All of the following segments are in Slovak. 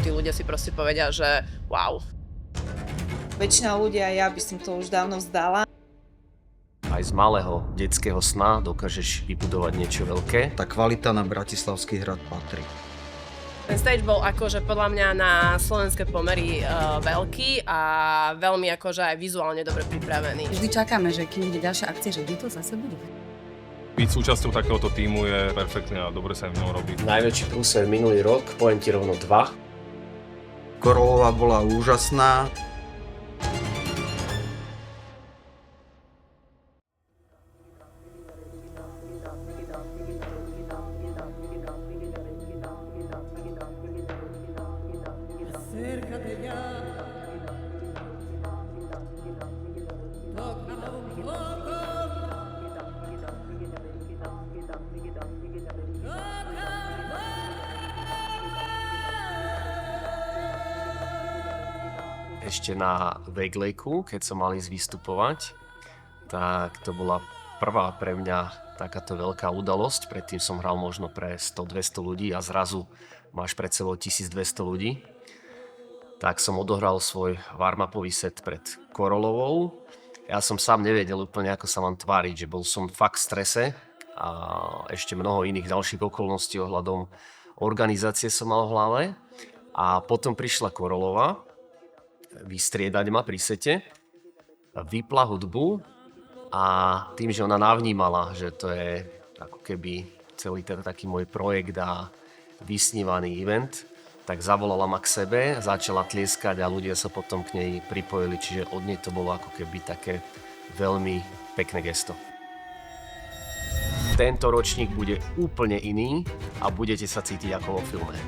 tí ľudia si proste povedia, že wow. Väčšina ľudí a ja by som to už dávno vzdala. Aj z malého detského sna dokážeš vybudovať niečo veľké. Tá kvalita na Bratislavský hrad patrí. Ten stage bol akože podľa mňa na slovenské pomery veľký a veľmi akože aj vizuálne dobre pripravený. Vždy čakáme, že kým bude ďalšia akcia, že kdy to zase bude. Byť súčasťou takéhoto tímu je perfektné a dobre sa v ňom robí. Najväčší prúser minulý rok, poviem ti rovno 2. Korolová bola úžasná. Ešte na Veglejku, keď som mal ísť vystupovať, tak to bola prvá pre mňa takáto veľká udalosť. Predtým som hral možno pre 100-200 ľudí a zrazu máš pred sebou 1200 ľudí. Tak som odohral svoj warm-upový set pred Korolovou. Ja som sám nevedel úplne, ako sa mám tváriť, že bol som fakt v strese a ešte mnoho iných ďalších okolností ohľadom organizácie som mal v hlave. A potom prišla Korolova vystriedať ma pri sete, vypla hudbu a tým, že ona navnímala, že to je ako keby celý ten taký môj projekt a vysnívaný event, tak zavolala ma k sebe, začala tlieskať a ľudia sa potom k nej pripojili, čiže od nej to bolo ako keby také veľmi pekné gesto. Tento ročník bude úplne iný a budete sa cítiť ako vo filme.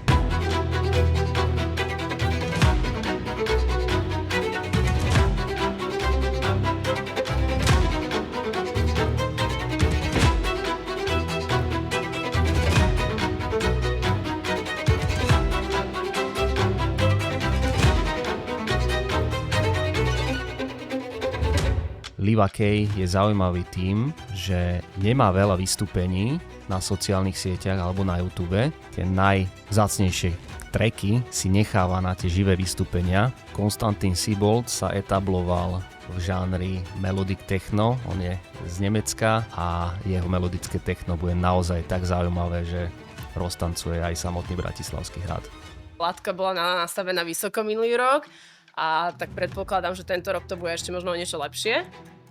Liva Kej je zaujímavý tým, že nemá veľa vystúpení na sociálnych sieťach alebo na YouTube. Tie najvzácnejšie tracky si necháva na tie živé vystúpenia. Konstantín Siebold sa etabloval v žánri melodic techno. On je z Nemecka a jeho melodické techno bude naozaj tak zaujímavé, že roztancuje aj samotný Bratislavský hrad. Latka bola nastavená vysoko minulý rok a tak predpokladám, že tento rok to bude ešte možno niečo lepšie.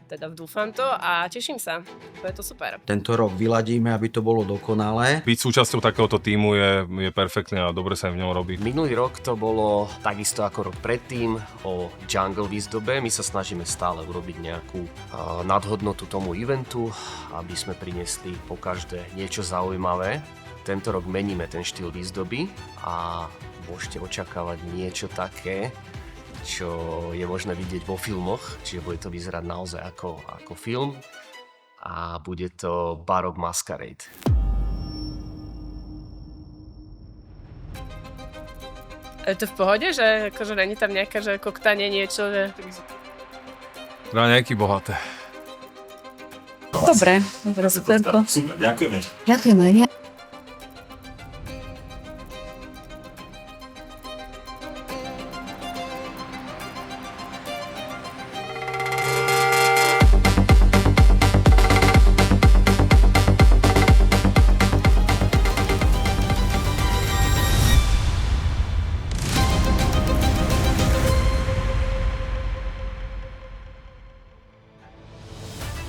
Teda dúfam to a teším sa. To je to super. Tento rok vyladíme, aby to bolo dokonalé. Byť súčasťou takéhoto tímu je perfektné a dobre sa v ňom robí. Minulý rok to bolo takisto ako rok predtým o jungle výzdobe. My sa snažíme stále urobiť nejakú nadhodnotu tomu eventu, aby sme priniesli po každé niečo zaujímavé. Tento rok meníme ten štýl výzdoby a môžete očakávať niečo také, čo je možné vidieť vo filmoch, čiže bude to vyzerať naozaj ako film a bude to Barok Masquerade. Je to v pohode, že akože není tam nejaké že koktanie niečo, že... Nejaký bohaté. Dobre, superko. Super, ďakujeme. Ďakujeme.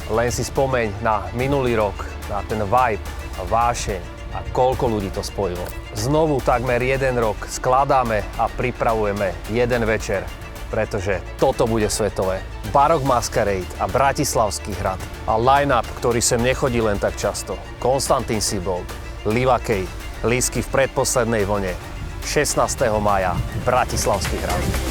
Len si spomeň na minulý rok, na ten vibe, vášeň a koľko ľudí to spojilo. Znovu takmer jeden rok skladáme a pripravujeme jeden večer, pretože toto bude svetové. Barok Masquerade a Bratislavský hrad a line-up, ktorý sem nechodí len tak často. Konstantín Siebold, Liva Kej, lístky v predposlednej vlne. 16. mája, Bratislavský hrad.